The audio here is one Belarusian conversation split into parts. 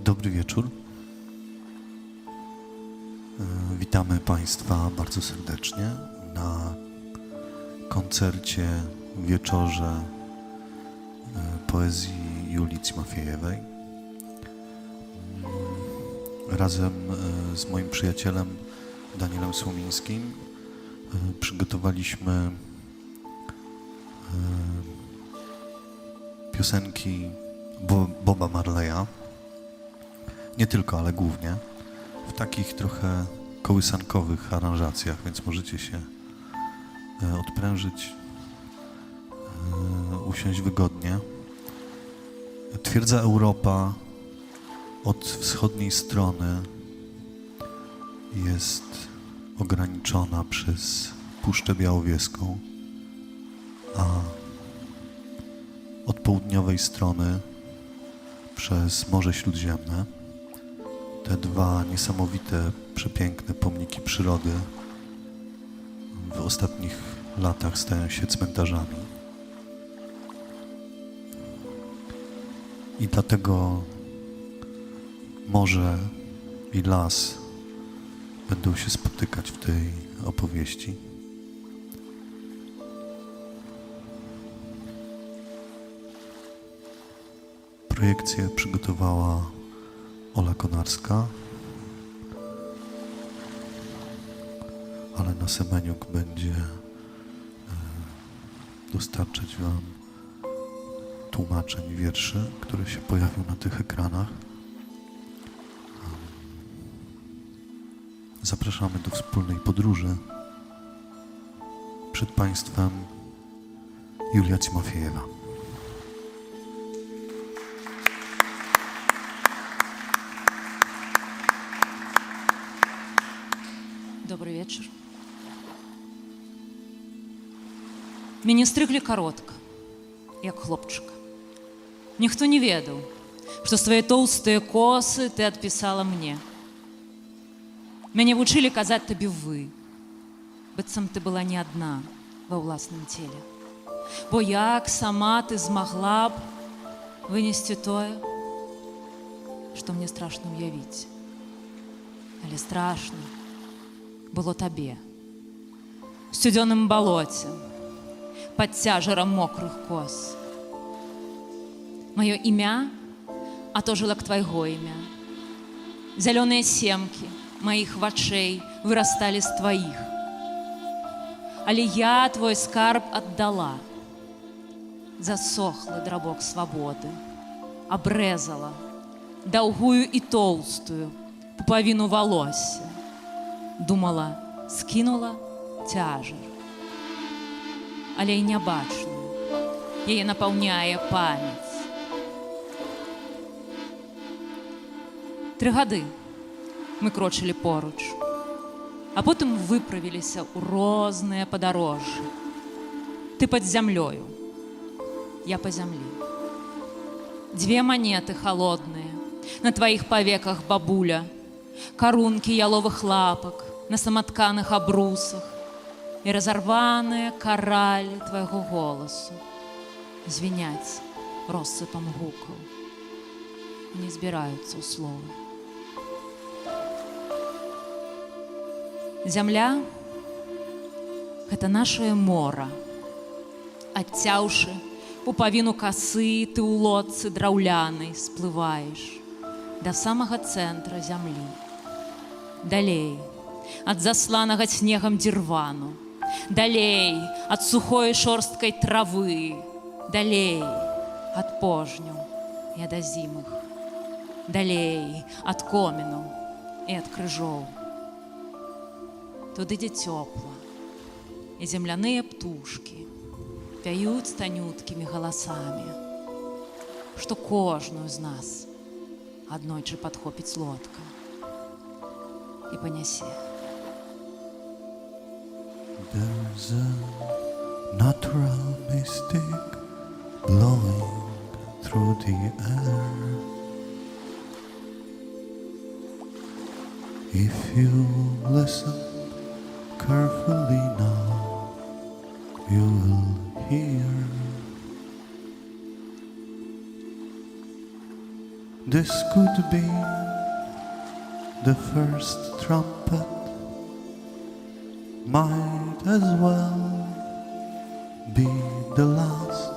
Dobry wieczór. Witamy Państwa bardzo serdecznie na koncercie, wieczorze poezji Julii Cimofiejewej. Razem z moim przyjacielem Danielem Słomińskim przygotowaliśmy piosenki Boba Marleya. Nie tylko, ale głównie w takich trochę kołysankowych aranżacjach, więc możecie się odprężyć, usiąść wygodnie. Twierdza Europa od wschodniej strony jest ograniczona przez Puszczę Białowieską, a od południowej strony przez Morze Śródziemne. Te dwa niesamowite, przepiękne pomniki przyrody w ostatnich latach stają się cmentarzami. I dlatego morze i las będą się spotykać w tej opowieści. Projekcję przygotowała Ola Konarska, ale na Semeniuk będzie dostarczać Wam tłumaczeń wierszy, które się pojawią na tych ekranach. Zapraszamy do wspólnej podróży. Przed Państwem Julia Cimofiejewa. Добрый вечер. Мяне стрыглі каротка, як хлопчыка. Ніхто не ведаў, што свае тоўстыя косы ты адпісала мне. Мяне вучылі казаць табе вы, быццам ты была не адна ва ўласным целе. Бо як сама ты змагла б вынесці тое, што мне страшна ўявіць. Але страшна было табе, в сцюдзёным балоце, пад цяжарам мокрых кос. Маё імя атожылак твайго імя. Зялёныя семкі маіх вачэй вырасталі з тваіх. Але я твой скарб аддала. Засохла драбок свабоды, абрэзала даўгую і тоўстую пупавіну валосся. Думала, скінула цяжар, але і нябачную, яе напаўняе памяць. 3 гады мы крочылі поруч, а потым выправіліся ў розныя падарожжы. Ты пад зямлёю, я па зямлі. 2 манеты халодныя, на тваіх павеках бабуля, карункі яловых лапак на саматканых абрусах і разарваныя каралі твайго голасу звіняць россыпам гукаў, не збіраюцца ў словы. Зямля — гэта нашае мора. Адцяўшы пупавіну касы, ты ў лодцы драўлянай сплываеш да самага цэнтра зямлі. Далей ад засланага снегам дзірвану, далей ад сухой шорсткай травы, далей ад пожняў і ад азімых, далей ад коміну і ад крыжоў. Туды, дзе цёпла, і земляныя птушкі пяюць танюткімі галасамі, што кожную з нас аднойчы падхопіць лодка і панясе. There's a natural mystic blowing through the air. If you listen carefully now, you will hear This could be the first trumpet, might as well be the last.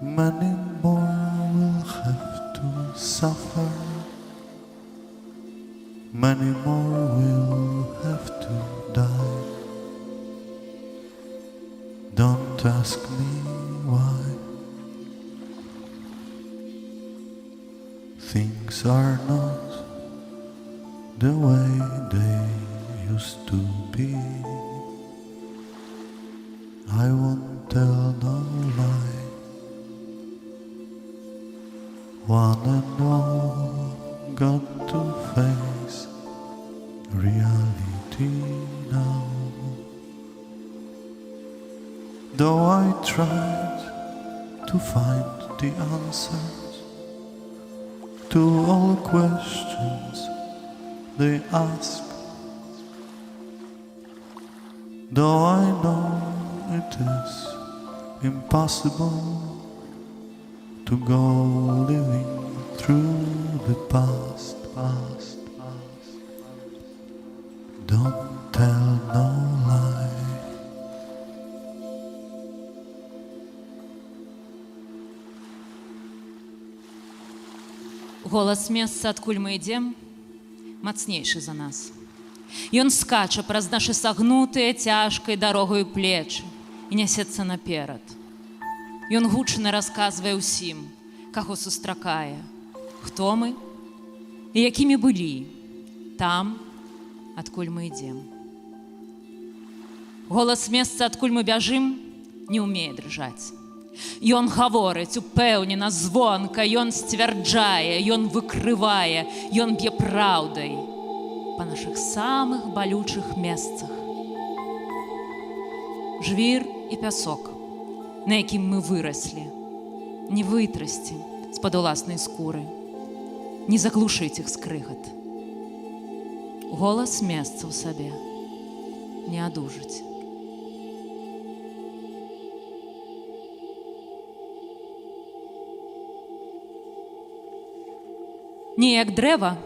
Many more will have to suffer, many more will have to die. Don't ask me why. Things are not the way they used to be. I won't tell no lie. One and all got to face reality now. Though I tried to find the answers to all questions they ask, though I know it is impossible to go living through the past. Don't tell no lie. Голас месца, адкуль мы ідзем, мацнейшы за нас. Ён скача праз нашы сагнутыя цяжкай дарогаю плечы і нясецца наперад. Ён гучна расказвае ўсім, каго сустракае, хто мы і якімі былі там, адкуль мы ідзем. Голас месца, адкуль мы бяжым, не ўмее дрыжаць. Ён гаворыць упэўнена, звонка, ён сцвярджае, ён выкрывае, ён б'е праўдай па нашых самых балючых месцах. Жвір і пясок, на якім мы выраслі, не вытрасці з-пад уласнай скуры, не заглушыць іх скрыгат. Голас месца ў сабе не адужаць. Не як дрэва,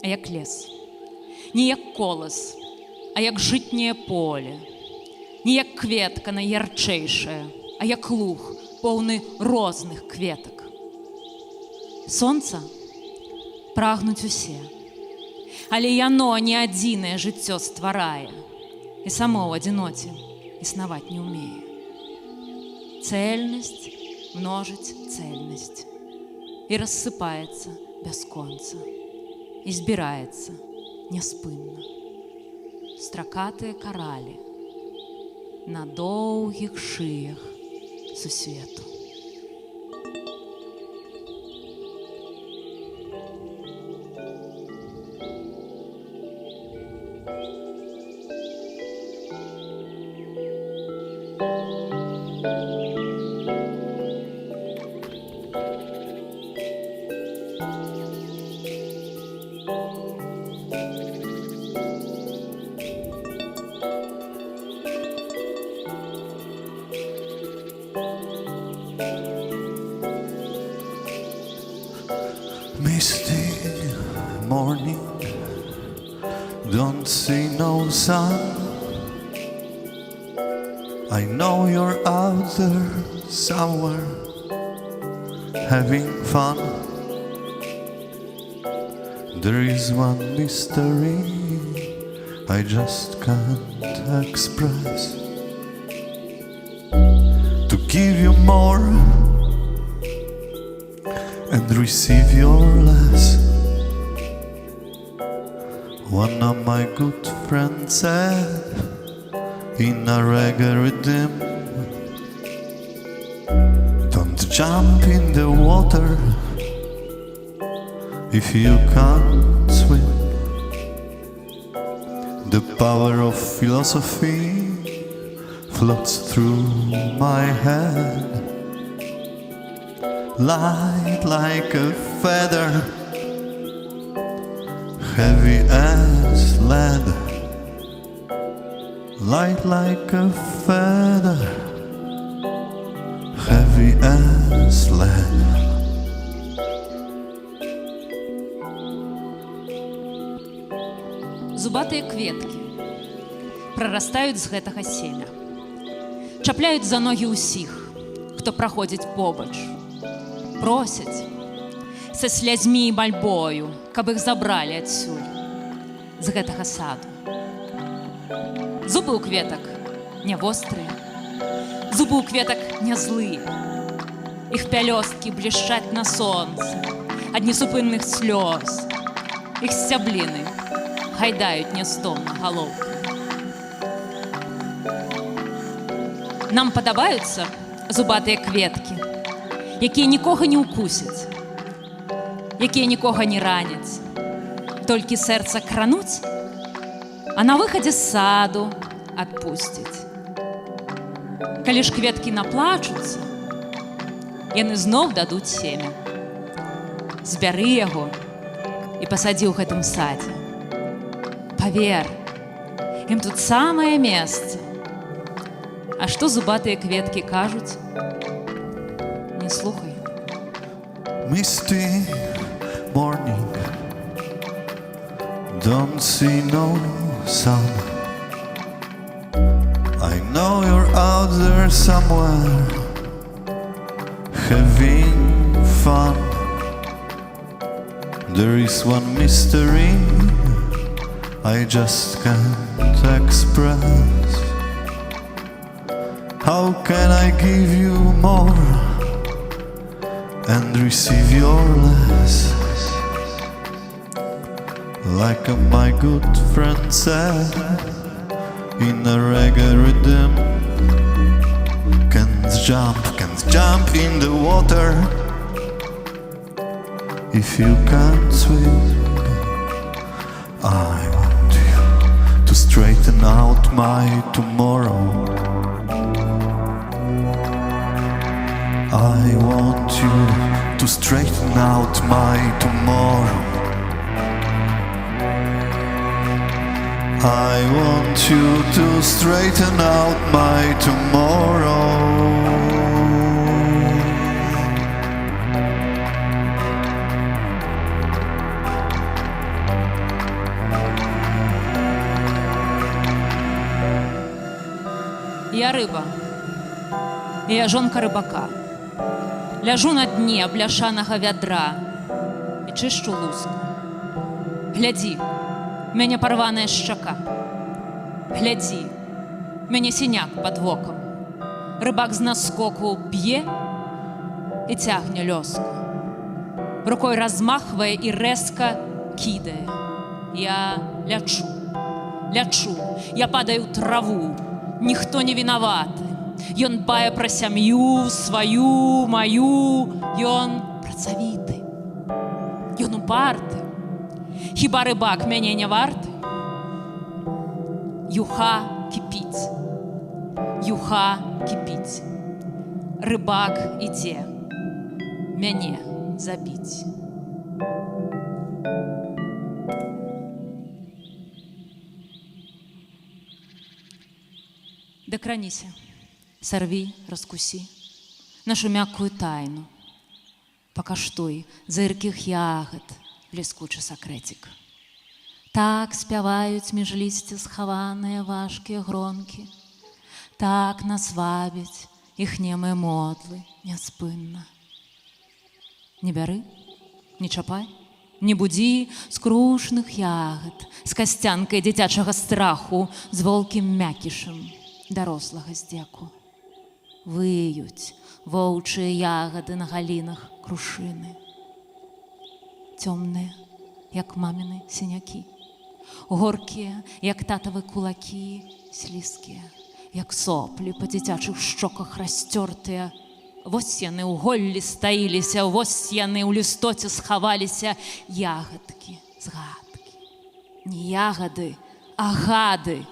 а як лес. Не як колас, а як жытняе поле. Не як кветка найярчэйшая, а як луг, поўны розных кветак. Сонца прагнуць усе, але яно не адзінае жыццё стварае і само ў адзіноце існаваць не ўмее. Цэльнасць множыць цэльнасць і рассыпаецца бясконца і збіраецца няспынна. Стракатыя каралі на доўгіх шыях сусвету. Misty morning, don't see no sun. I know you're out there somewhere having fun. There is one mystery I just can't express. To give you more and receive your less. One of my good friends said in a reggae rhythm, don't jump in the water if you can't swim. The power of philosophy floats through my head, light like a feather, heavy as lead. Light like a feather, heavy as lead. Зубатыя кветкі прарастаюць з гэтага семя, чапляюць за ногі ўсіх, хто праходзіць побач, просяць са слязьмі і мальбою, каб іх забралі адсюль, з гэтага саду. Зубы ў кветак не вострыя, зубы ў кветак не злыя, іх пялёсткі блішчаць на сонцы ад несупынных слёз, іх сцябліны гайдаюць нястомна галоўкамі. Нам падабаюцца зубатыя кветкі, якія нікога не ўкусяць, якія нікога не раняць, толькі сэрца крануць, а на выхадзе з саду адпусцяць. Калі ж кветкі наплачуцца, яны зноў дадуць семя. Збяры яго і пасадзі ў гэтым садзе. Павер, ім тут самае месца. А што зубатыя кветкі кажуць? Не слухай. Misty morning, don't see no sun. I know you're out there somewhere, having fun. There is one mystery I just can't express. How can I give you more and receive your less? Like my good friend said, in a reggae rhythm, can't jump in the water if you can't swim. I want you to straighten out my tomorrow. I want you to straighten out my tomorrow. I want you to straighten out my tomorrow. Я рыба, я жонка рыбака. Ляжу на дне бляшанага вядра і чышчу луску. Глядзі, мяне парваная шчака. Глядзі, мяне сіняк пад вокам. Рыбак з наскоку б'е і цягне лёску. Рукой размахвае і рэзка кідае. Я лячу, я падаю ў траву. Ніхто не вінаваты. Ён дбае пра сям'ю, сваю, маю. Ён працавіты. Ён упарты. Хіба рыбак мяне не варты? Юха кіпіць. Юха кіпіць. Рыбак ідзе мяне забіць. Дакраніся, сарві, раскусі нашу мяккую тайну. Пакаштуй з іркіх ягад бліскучы сакрэцік. Так спяваюць між лісця схаваныя важкія гронкі. Так нас вабяць іх немыя модлы няспынна. Не бяры, не чапай, не будзі скрушных ягад з касцянкай дзіцячага страху, з волкім мякішам дарослага здзеку. Выюць воўчыя ягады на галінах крушыны. Цёмныя, як маміны сінякі. Горкія, як татавы кулакі, слізкія, як соплі па дзіцячых шчоках расцёртыя. Вось яны ў голлі стаіліся, вось яны ў лістоце схаваліся. Ягадкі, згадкі. Не ягады, а гады.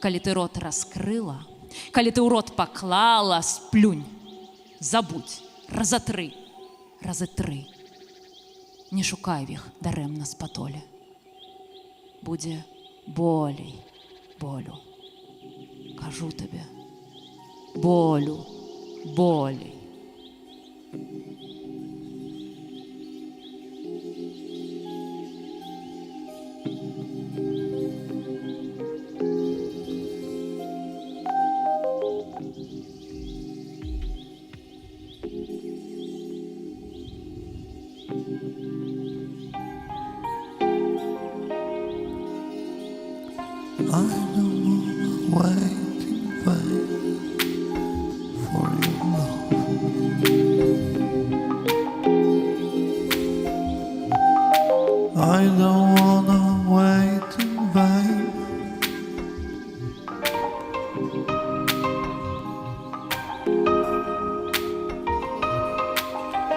Калі ты рот раскрыла, калі ты ў рот паклала, сплюнь, забудь, разатры, разы тры. Не шукай іх дарэмна з патолі. Будзе болей, болю. Кажу табе, болю, болей. I don't wanna wait in vain for your love. I don't wanna wait in vain.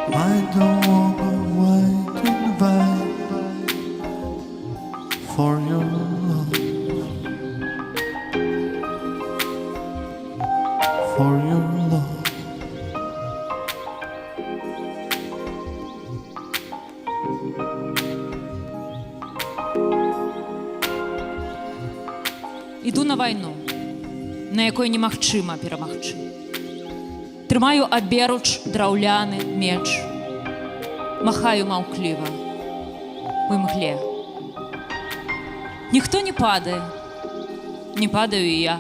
I don't wanna wait in vain for your love. For your love. Іду на вайну, на якой немагчыма перамагчы. Трымаю аберуч драўляны меч, махаю маўкліва у імгле. Ніхто не падае, не падаю і я,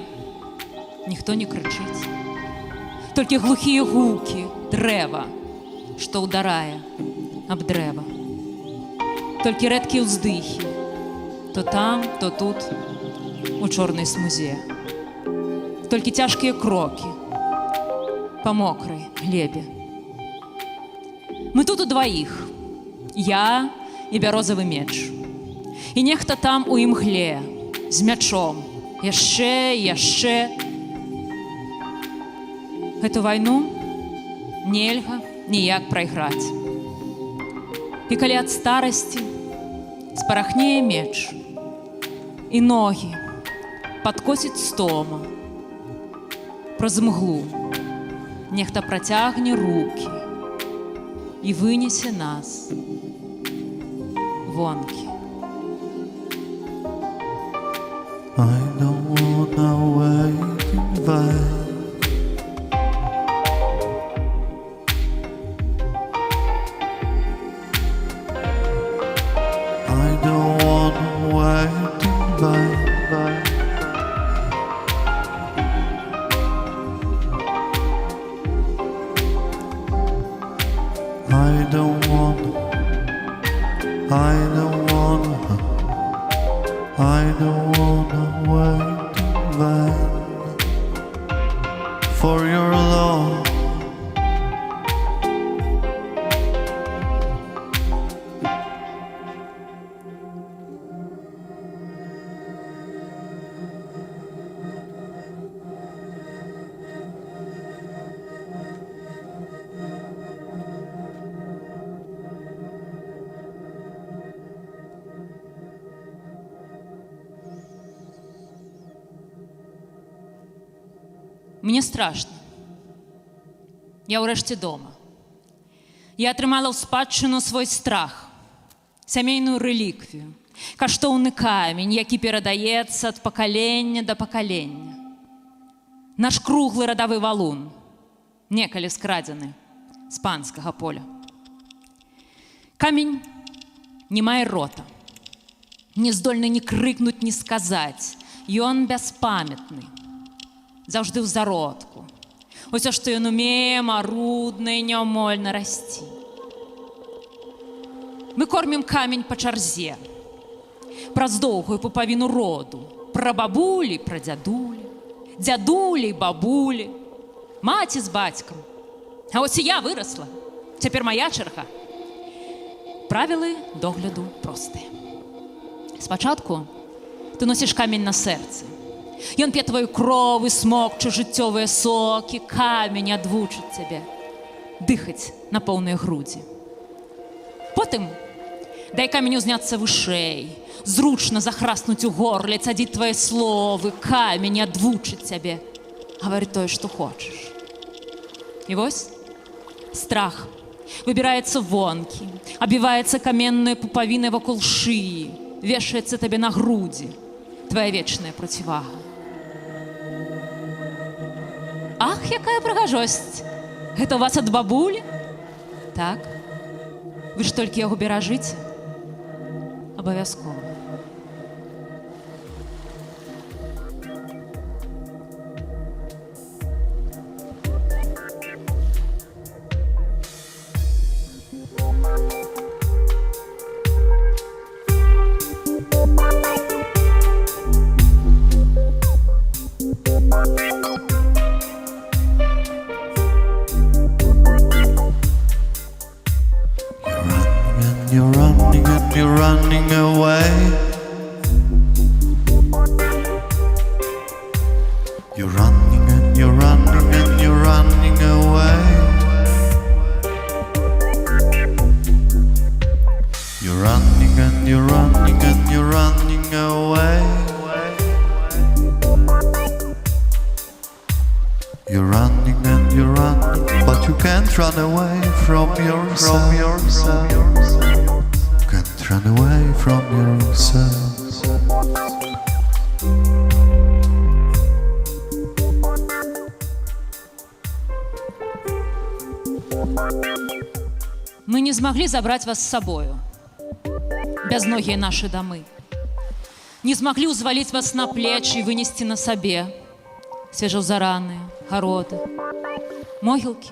ніхто не крычыць. Толькі глухія гукі дрэва, што ўдарае аб дрэва. Толькі рэдкія ўздыхі, то там, то тут, у чорнай смузе. Толькі цяжкія крокі па мокрай глебе. Мы тут удваіх, я і бярозавы меч. І нехта там у імгле з мячом, яшчэ. Гэту вайну нельга ніяк прайграць. І калі ад старасці спарахнее меч, і ногі падкосіць стома, праз мглу нехта працягне рукі і вынесе нас вонкі. I don't wanna wait in vain. I don't wanna wait in vain. I don't wanna wait in vain for your love. Мне страшна. Я ўрэшце дома. Я атрымала ў спадчыну свой страх, сямейную рэліквію, каштоўны камень, які перадаецца ад пакалення да пакалення. Наш круглы радавы валун, некалі скрадзены з панскага поля. Камень не мае рота, не здольны ні крыкнуць, ні сказаць. Ён бяспамятны, заўжды ў зародку. Усё, што ён умее, марудна і няўмольна расці. Мы кормім камень па чарзе, праз доўгую пупавіну роду, пра бабулі, пра дзядулі, дзядулі, бабулі, маці з бацькам. А ось і я вырасла, цяпер мая чарга. Правілы догляду простыя. Спачатку ты носіш камень на сэрцы. Ён п'е твою кров і смокча жыццёвыя сокі, камень адвучыць цябе дыхаць на поўныя грудзі. Потым дай каменю зняцца вышэй, зручна захраснуць у горле, цадзіць твае словы, камень адвучыць цябе, гаварыць тое, што хочаш. І вось страх выбіраецца вонкі, абіваецца каменнай пупавінай вакол шыі, вешаецца табе на грудзі, твая вечная процівага. Ах, якая прыгажосць! Гэта ў вас ад бабулі? Так. Вы ж толькі яго беражыце? Абавязкова. you're running and you're running away. You're running and you're running and you're running away. You're running and you're running and you're running away. You're running and you're running, but you can't run away from yourself. Can't run away from yourself. Мы не смогли забрать вас с собою, безногие наши домы. Не смогли узвалить вас на плечи и вынести на себе свежеузаранные городы, могилки.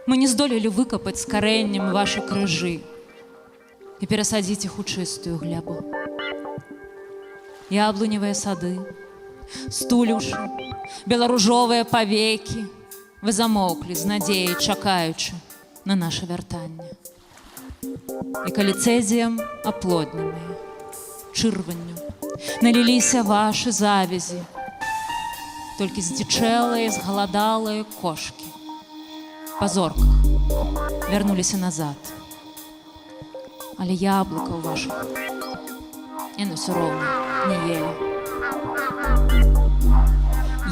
Мы не здолели выкопать с кореннем ваши крыжи и пересадить их у чистую глебу. Яблоневые сады, стулюши, белоружовые повеки, вы замовкли з надеей, чакаючи на наше вяртанне. І калі цэзіям аплодненыя, чырванню, наліліся вашы завязі, толькі здзічэлыя, згаладалыя кошкі па зорках вярнуліся назад. Але яблыка ў вашых яны ўсё роўна не елі.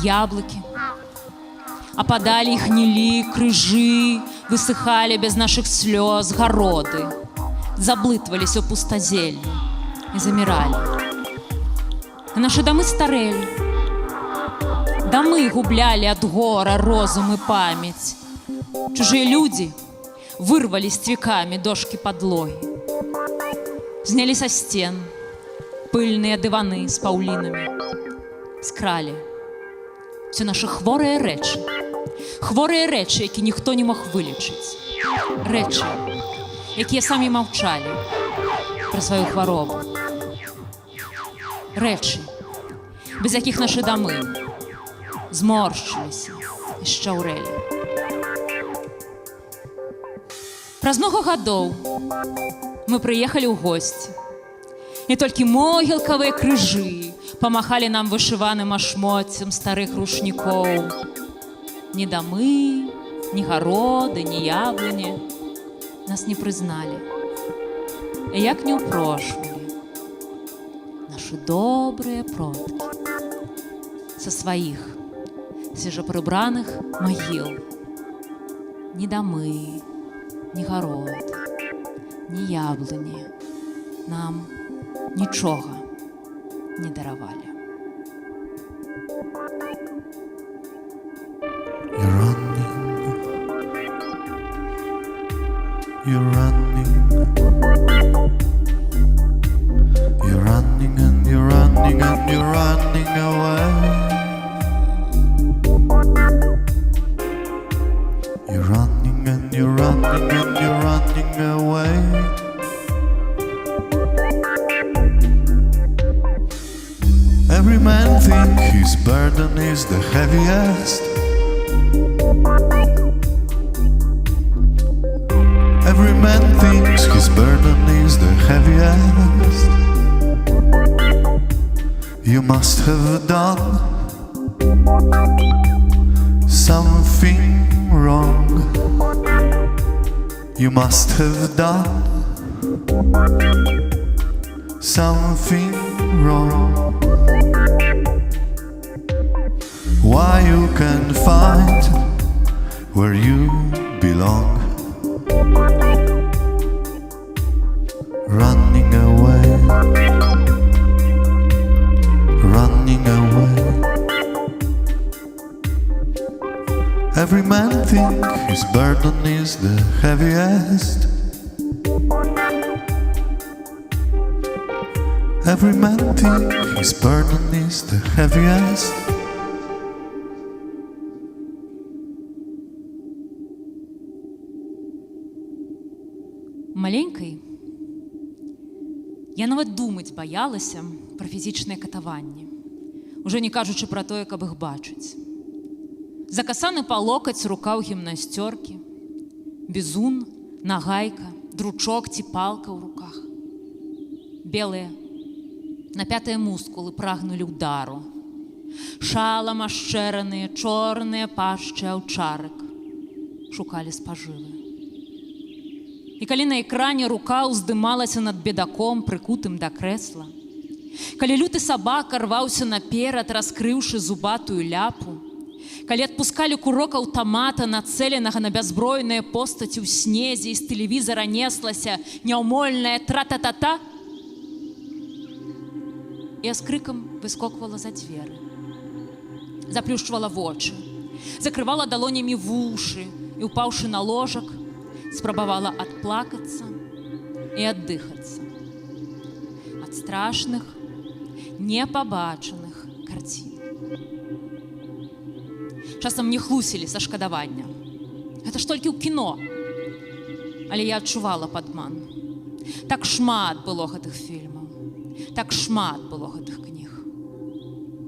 Яблыкі ападалі і гнілі, крыжы высыхалі без нашых слёз, гароды заблытваліся ў пустазеллі і заміралі. А нашы дамы старэлі, дамы гублялі ад гора розум і памяць. Чужыя людзі вырвалі сцвікамі дошкі падлогі, знялі са сцен пыльныя дываны з паўлінамі, скралі все нашы хворыя рэчы, які ніхто не мог вылечыць, рэчы, якія самі маўчалі пра сваю хваробу, рэчы, без якіх нашы дамы зморшчыліся і шчаўрэлі. Праз много гадоў мы прыехалі ў госці, і толькі могілкавыя крыжы памахалі нам вышываным ашмоццем старых рушнікоў. Ні дамы, ні гароды, ні яблыні нас не прызналі, як не ўпрошвалі нашы добрыя продкі са сваіх свежапрыбраных магіл. Ні дамы, ні гарод, ні яблыні нам нічога не даравалі. You're running, you're running, you're running and you're running and you're running away. You're running and you're running and you're running away. Every man thinks his burden is the heaviest. Every man thinks his burden is the heaviest. You must have done something wrong. You must have done something wrong. Why you can't find where you belong? Running away, running away. Every man thinks his burden is the heaviest. Every man thinks his burden is the heaviest. Маленькай я нават думаць баялася пра фізічныя катаванні, уже не кажучы пра тое, каб іх бачыць. Закасаны па локаць рука ў гімнасцёркі, бізун, нагайка, дручок ці палка ў руках. Белыя, напятыя мускулы прагнулі ўдару. Шалам ашчэраныя, чорныя пашчы аўчарак шукалі спажывы. І калі на экране рука ўздымалася над бедаком, прыкутым да крэсла, калі люты сабака рваўся наперад, раскрыўшы зубатую ляпу, калі адпускалі курок аўтамата, нацэленага на бязбройныя постаці ў снезе, і з тэлевізара неслася няўмольная тра-та-та-та, я з крыкам выскоквала за дзверы, заплюшчвала вочы, закрывала далонямі вушы і, упаўшы на ложак, спрабавала адплакацца і аддыхацца ад страшных, непабачаных карцін. Часам мне хлусілі са шкадавання. Гэта ж толькі ў кіно. Але я адчувала падман. Так шмат было гэтых фільмаў, так шмат было гэтых кніг.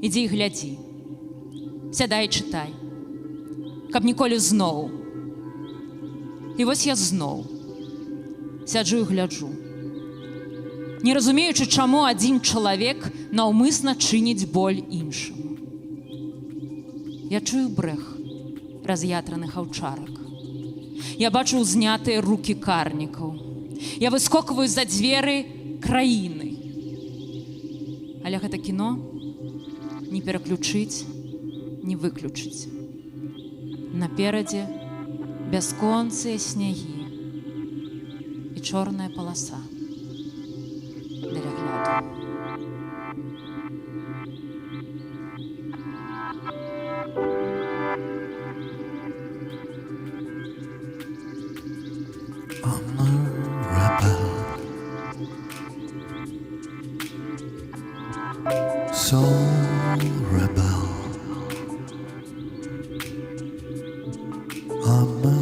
Ідзі і глядзі, сядай і чытай, каб ніколі зноў. І вось я зноў сяджу і гляджу, не разумеючы, чаму адзін чалавек наўмысна чыніць боль іншаму. Я чую брэх раз'ятраных аўчарак. Я бачу ўзнятыя рукі карнікаў. Я выскокваю за дзверы краіны. Але гэта кіно не пераключыць, не выключыць. Наперадзе бясконцыя снягі і чорная паласа для гляду. I'm a rebel, so rebel. I'm a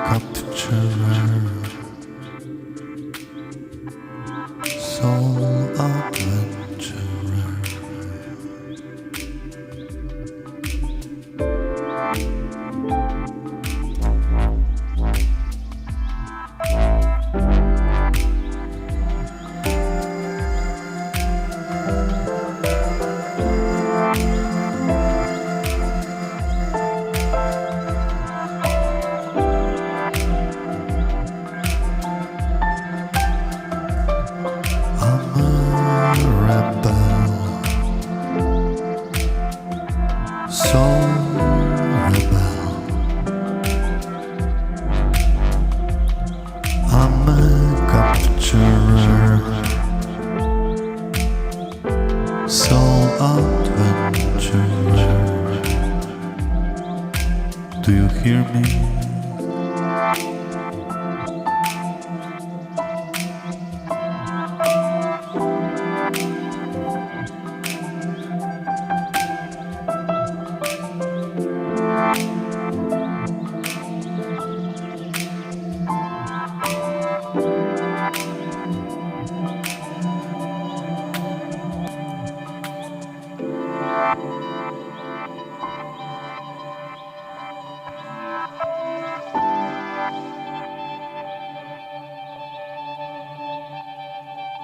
capturer, so adventurer. Do you hear me?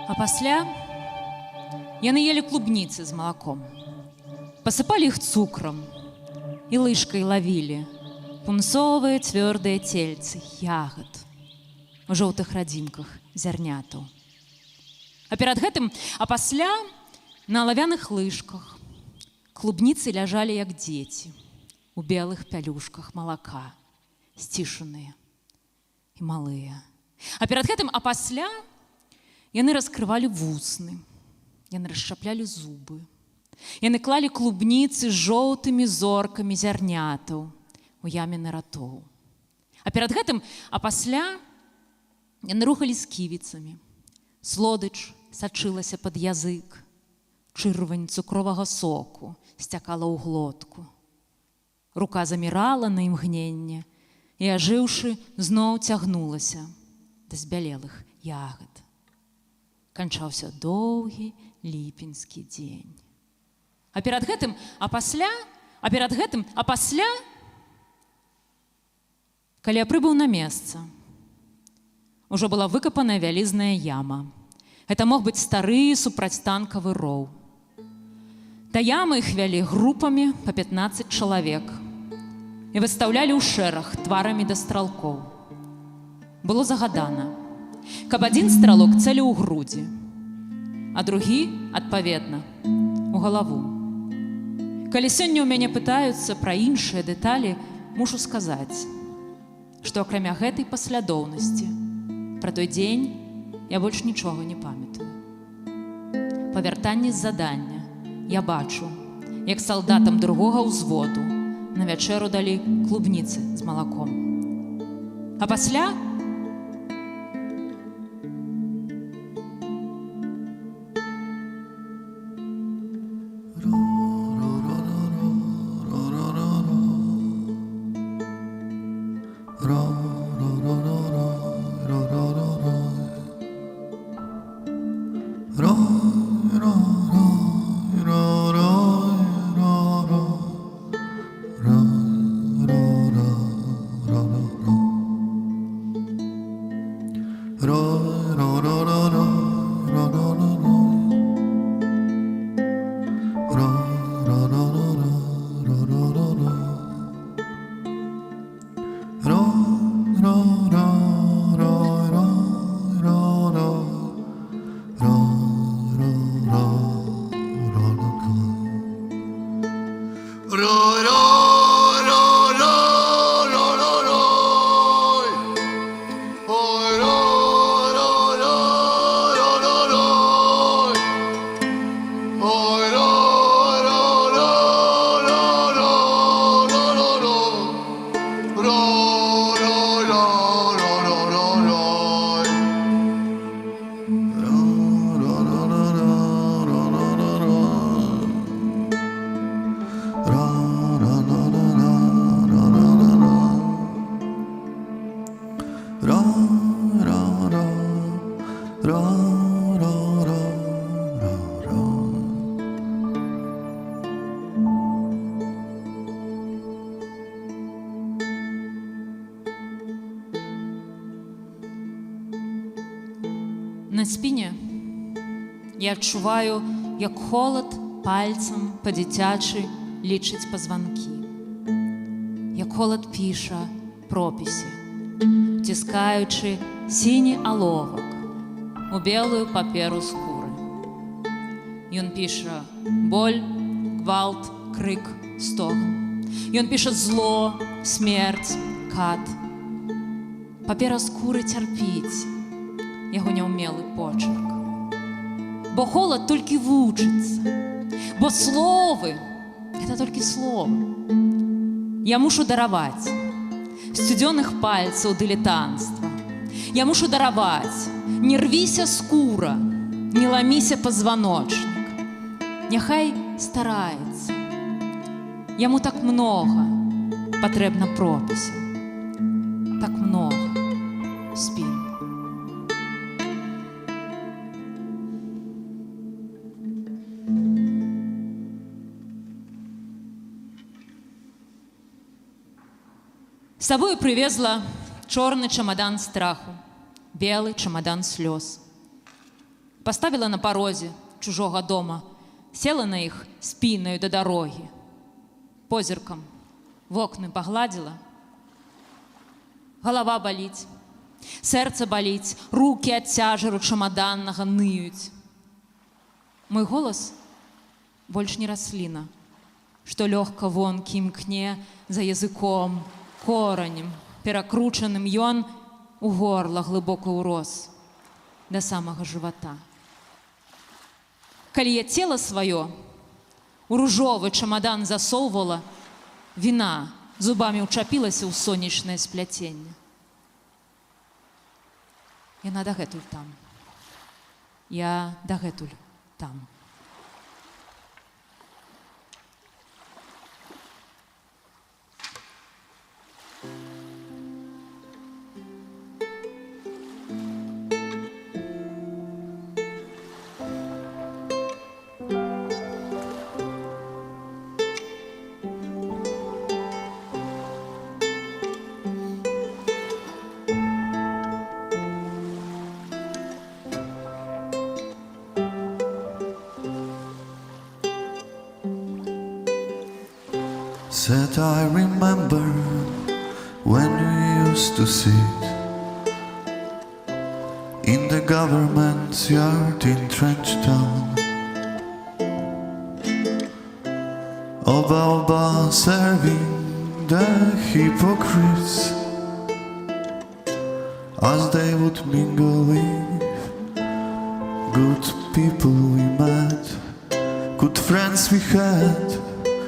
А пасля яны елі клубніцы з малаком, пасыпалі іх цукрам і лыжкай лавілі пунцовыя цвёрдыя цельцы ягад у жоўтых радзімках зярнятаў. А перад гэтым, а пасля на алавяных лыжках клубніцы ляжалі як дзеці у белых пялюшках малака, сцішаныя і малыя. А перад гэтым, а пасля яны раскрывалі вусны, яны расшчаплялі зубы, яны клалі клубніцы з жоўтымі зоркамі зярнятаў у ямены ратоў. А перад гэтым, а пасля яны рухалі з ківіцамі. Слодыч сачылася пад язык, чырвань цукровага соку сцякала ў глотку. Рука замірала на імгненне і, ажыўшы, зноў цягнулася да збялелых ягад. Канчаўся доўгі ліпеньскі дзень. А перад гэтым, а пасля, а перад гэтым, а пасля, калі я прыбыў на месца, Ужо была выкапаная вялізная яма. Гэта мог быць стары супрацьтанкавы роў. Да ямы іх вялі групамі па 15 чалавек і выстаўлялі ў шэраг тварамі да стралкоў. Было загадана, каб адзін стралок цэліў у грудзі, а другі, адпаведна, у галаву. Калі сёння ў мяне пытаюцца пра іншыя дэталі, мушу сказаць, што акрамя гэтай паслядоўнасці пра той дзень я больш нічога не памятаю. Па вяртанні з задання я бачу, як салдатам другога ўзводу на вячэру далі клубніцы з малаком. А пасля на спіне я адчуваю, як холад пальцам па-дзіцячы лічыць пазванкі, як холад піша пропісі, ціскаючы сіні аловак у белую паперу скуры. Ён піша боль, гвалт, крык, стогн. Ён піша зло, смерць, кат. Папера скуры цярпіць яго няўмелы почерк. Бо холад толькі вучыцца, бо словы — гэта толькі словы. Я мушу дараваць сцюдзёных пальцаў дылетанцтва. Я мушу дараваць не рвіся скура, не ламіся пазваночнік. Няхай стараецца. Яму так многа патрэбна пропісаў, так многа спін. З сабою прывезла чорны чамадан страху, белы чамадан слёз. Паставіла на парозе чужога дома, села на іх спінаю да дарогі. Позіркам вокны пагладзіла. Галава баліць, сэрца баліць, рукі ад цяжару чамаданнага ныюць. Мой голас больш не расліна, што лёгка вонкі імкне за языком, коранем, перакручаным ён у горла глыбока ўрос да самага жывата. Калі я цела сваё у ружовы чамадан засоўвала, віна зубамі ўчапілася ў сонечнае спляценне. Яна дагэтуль там. Я дагэтуль там. Said I remember when we used to sit in the government's yard in Trenchtown. Oba serving the hypocrites as they would mingle with good people we met, good friends we had,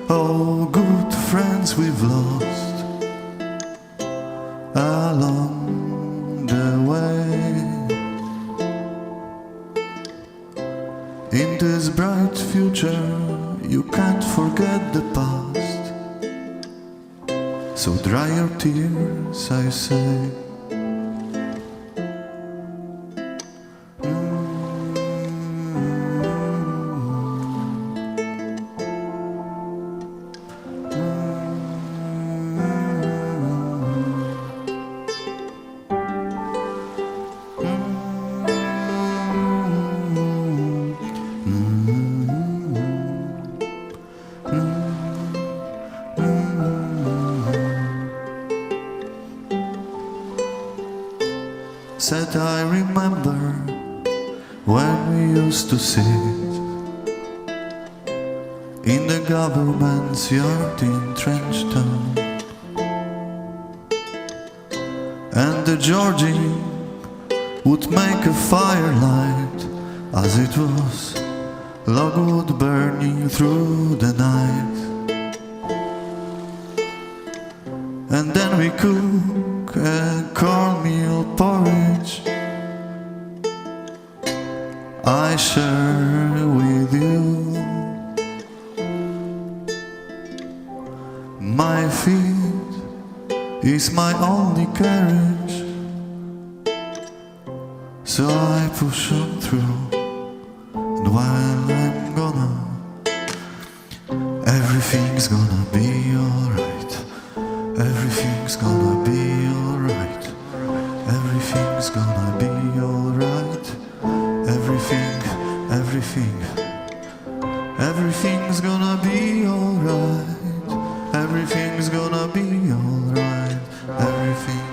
oh, good friends we've lost along the way. In this bright future, you can't forget the past. So dry your tears, I say. Said I remember when we used to sit in the government's yard in Trenchtown, and the Georgie would make a firelight as it was logwood burning through the night. And then we cook a cornmeal porridge I share with you. My feet is my only carriage, so I push on through. And while I'm gonna, everything's gonna be alright. Everything's gonna be alright. Everything's gonna be alright. Everything's gonna be alright. Everything's gonna be alright. Everything.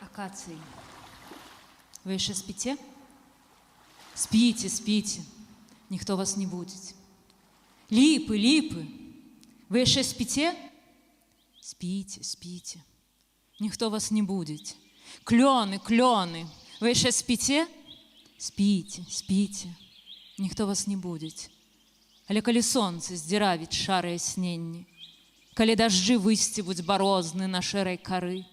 Акации, вы еще спите? Спите, спите, никто вас не будет. Липы, вы еще спите? Спите, спите, никто вас не будет. Клены, вы еще спите? Спите, спите, никто вас не будет. Але калі сонце здзіравіць шарыя сненні, калі дажджы высцівуць барозны на шэрай кары,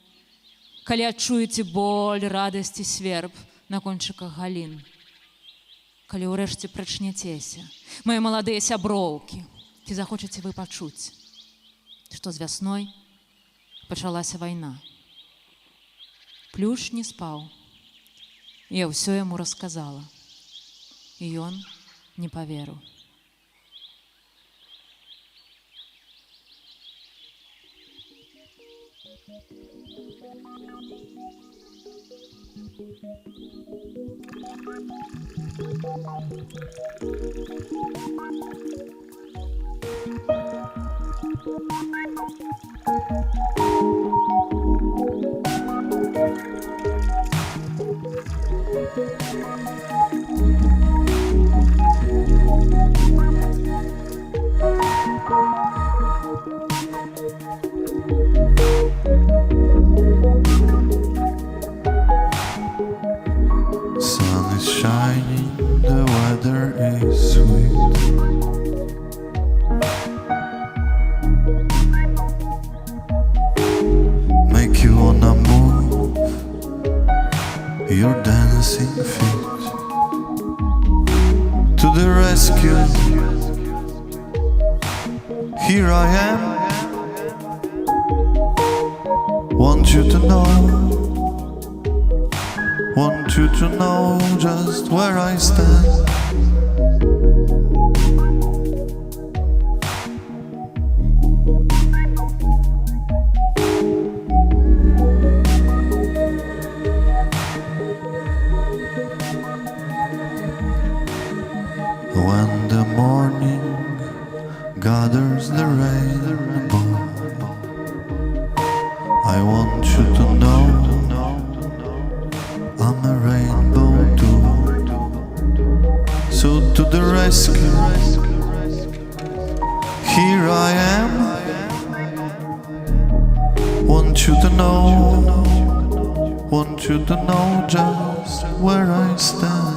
калі адчуеце боль, радасць і сверб на кончыках галін, калі ўрэшце прачняцеся, мае маладыя сяброўкі, ці захочаце вы пачуць, што з вясной пачалася вайна. Плюш не спаў, я ўсё яму расказала, і ён не паверыў. Sun is shining, the weather is sweet. Make you wanna move your dancing feet. rescue. Here I am. Want you to know. Want you to know just where I stand. When the morning gathers the rainbow, I want you to know I'm a rainbow too. So to the rescue, here I am. Want you to know, want you to know just where I stand.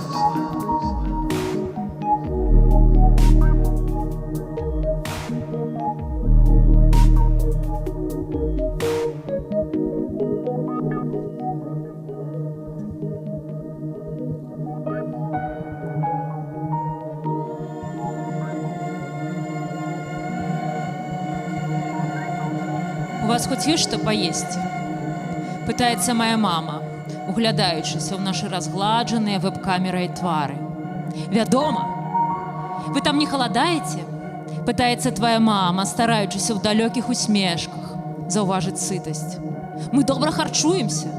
У вас хоць ёсць што паесці? Пытаецца моя мама, углядаючыся ў нашы разгладжаныя веб-камерай твары. Вядома. Вы там не халадаеце? Пытаецца твая мама, стараючыся ў далёкіх усмешках заўважыць сытасць. Мы добра харчуемся.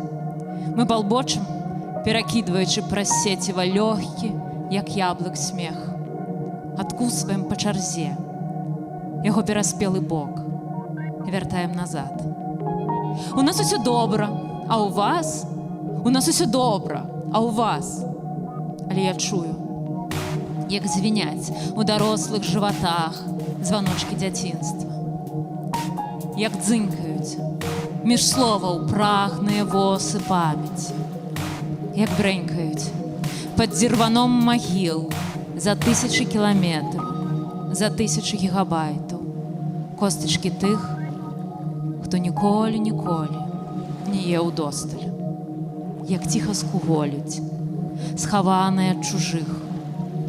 Мы балбочым, перакідваючы праз сеціва лёгкі, як яблык смех. Адкусваем па чарзе яго пераспелы бок і вяртаем назад. У нас усё добра, а у вас? У нас усё добра, а у вас? Але я чую, як звіняць у дарослых жыватах званочкі дзяцінства. Як дзынкаюць між словаў прагныя восы памяці. Як брэнькаюць пад дзірваном магіл за 1000 кіламетраў, за 1000 гігабайтаў костачкі тых, хто ніколі не еў досталь. Як ціха скуголіць, схаванае ад чужых,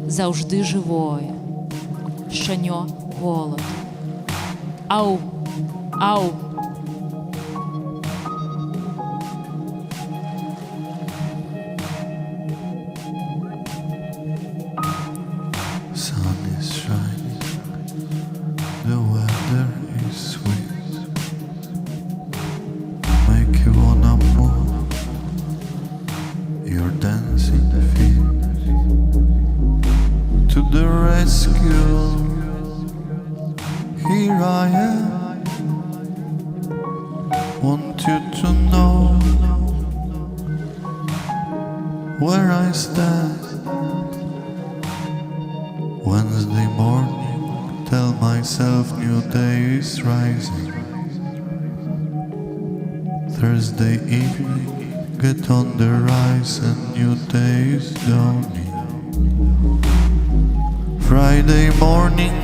заўжды жывое, шчанё голаду. Ау, ау. Sun is shining, the weather is sweet. Make you wanna move your dancing feet. To the rescue, here I am. Want you to know where I stand. Wednesday morning, tell myself new day is rising. Thursday evening, get on the rise and new day is dawning. Friday morning,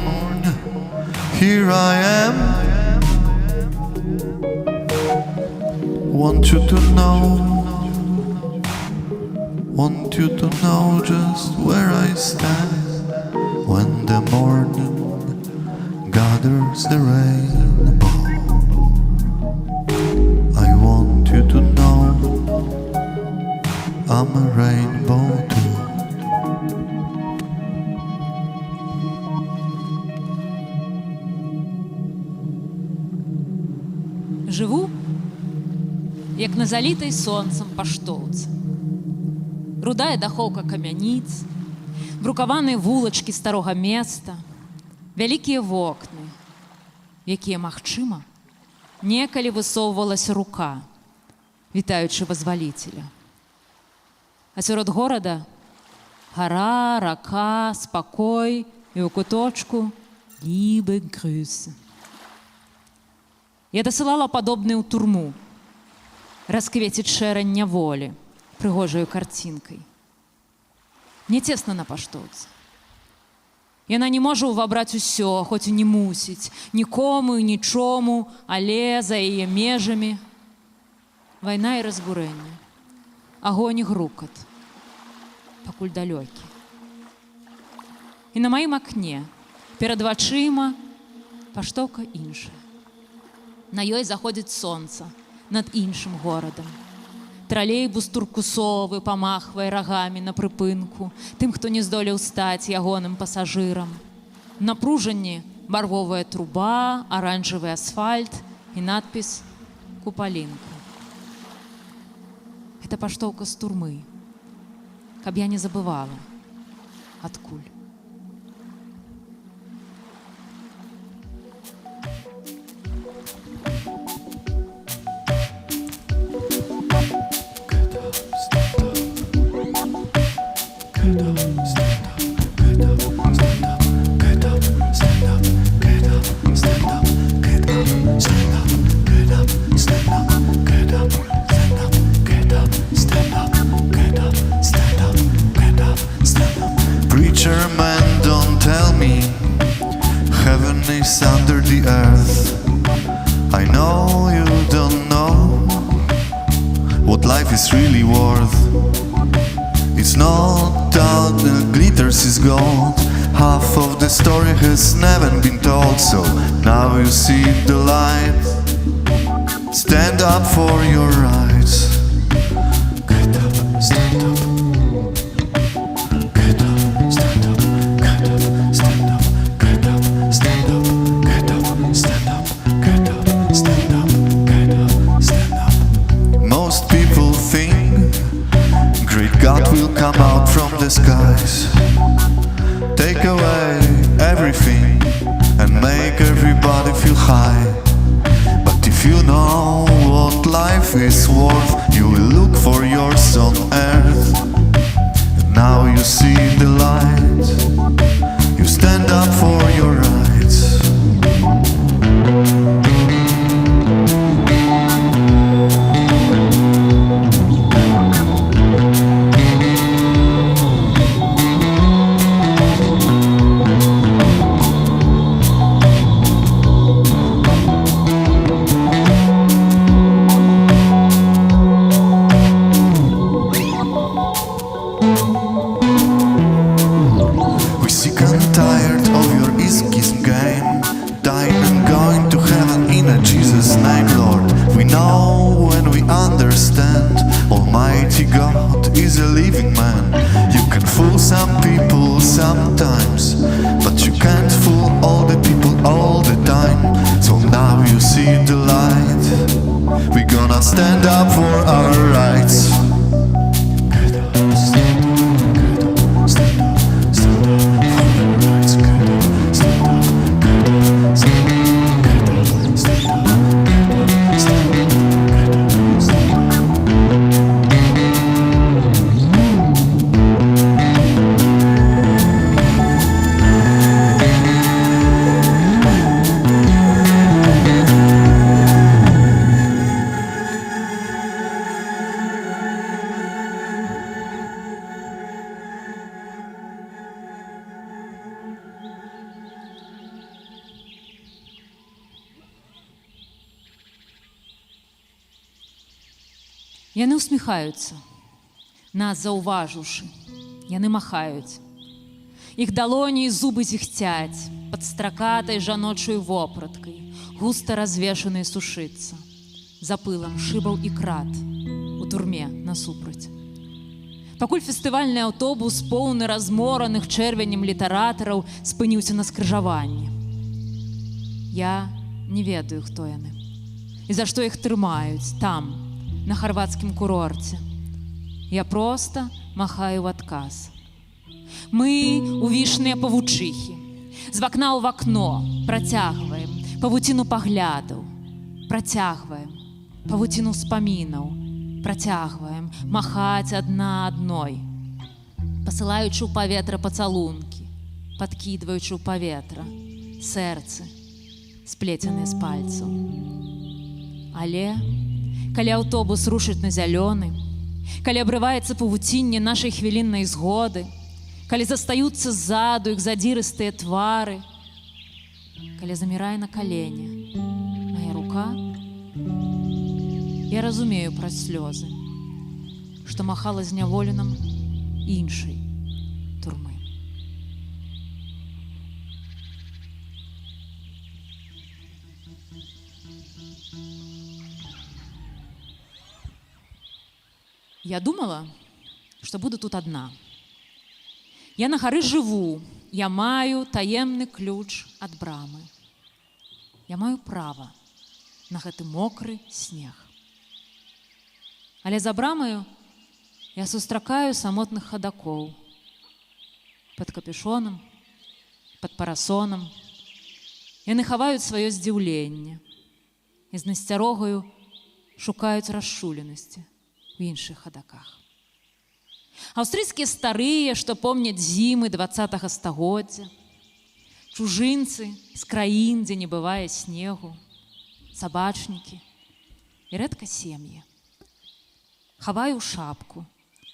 here I am. Want you to know, want you to know just where I stand. When the morning gathers the rainbow, I want you to know I'm a rainbow too. Жыву, як на залітай сонцам паштоўцы. Рудая дахоўка камяніц, брукаваныя вулачкі старога места, вялікія вокны, якія, магчыма, некалі высоўвалася рука, вітаючы вызваліцеля. А сярод горада гара, рака, спакой і ў куточку лібе грюсы. Я дасылала падобнае ў турму, расквеціць шэрань няволі прыгожаю карцінкай. Не цесна на паштоўцы. Яна не можа ўвабраць усё, хоць і не мусіць, нікому і нічому, але за яе межамі вайна і разбурэнне, агонь і грукат, пакуль далёкі. І на маім акне перад вачыма паштоўка іншая. На ёй заходзіць сонца над іншым горадам. Тралейбус туркусовы памахвае рагамі на прыпынку тым, хто не здолеў стаць ягоным пасажырам. Напружанні барвовая труба, аранжавы асфальт і надпіс «Купалінка». Гэта паштоўка з турмы, каб я не забывала, адкуль. Preacher man, don't tell me heaven is under the earth. I know you don't know what life is really worth. It's not that the glitters is gold. Half of the story has never been told, so now you see the light. Stand up for your rights. Get up, stand up. Get up, stand up. Get up, stand up. Get up, stand up. Get up, stand up. Get up, stand up. Get up, stand up. Most people think great God will come out from the skies, take away everything and make everybody feel high. But if you know what life is worth, you will look for yours on earth. And now you see the light, you stand up for your rights. We sick and tired of your escapism game, dying and going to heaven in a Jesus name, Lord. We know and we understand Almighty God is a living man. You can fool some people sometimes, but you can't fool all the people all the time. So now you see the light, we're gonna stand up for our rights. Get up, stand up, get up, stand up, stand up for your rights. Get up, stand up, get up, stand up, get up, stand up, get up, stand up, get up, stand up. Яны усміхаюцца, нас заўважыўшы, яны махаюць. Іх далоні і зубы зіхцяць пад стракатай жаночай вопраткай, густа развешанай сушыцца, за пылам шыбаў і крат у турме насупраць. Пакуль фестывальны аўтобус, поўны размораных чэрвенем літаратараў, спыніўся на скрыжаванні. Я не ведаю, хто яны і за што іх трымаюць там, на харвацкім курорце. Я проста махаю ў адказ. Мы увішныя павучыхі. З вакна ў вакно працягваем павуціну паглядаў, працягваем павуціну ўспамінаў, працягваем махаць адна адной, пасылаючы ў паветра пацалункі, падкідваючы ў паветра сэрцы, сплеценыя з пальцаў. Але калі аўтобус рушыць на зялёны, калі абрываецца павуцінне нашай хвіліннай згоды, калі застаюцца ззаду іх задзірыстыя твары, калі замірае на калені мая рука, я разумею праз слёзы, што махала зняволеным іншай турмы. Я думала, што буду тут адна. Я на гары жыву, я маю таемны ключ ад брамы. Я маю права на гэты мокры снег. Але за брамаю я сустракаю самотных хадакоў пад капюшонам, пад парасонам. Яны хаваюць сваё здзіўленне і з насцярогаю шукаюць расчуленасці у іншых хадаках. Аўстрыйскія старыя, што помняць зімы 20-го стагоддзя, чужынцы з краін, дзе не бывае снегу, сабачнікі і рэдка сем'і. Хаваю ў шапку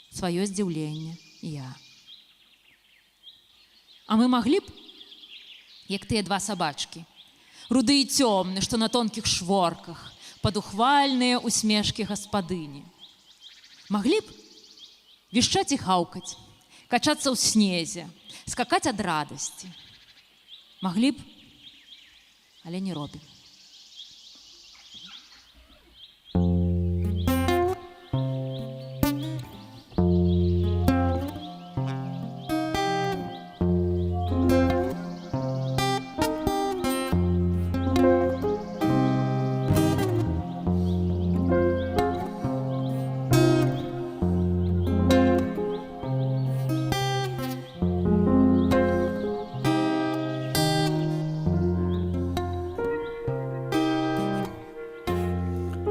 сваё здзіўленне я. А мы маглі б, як тыя два сабачкі, руды і цёмны, што на тонкіх шворках, пад ухвальныя усмешкі гаспадыні. Маглі б вішчаць і хаўкаць, качацца ў снезе, скакаць ад радасці. Маглі б, але не робім.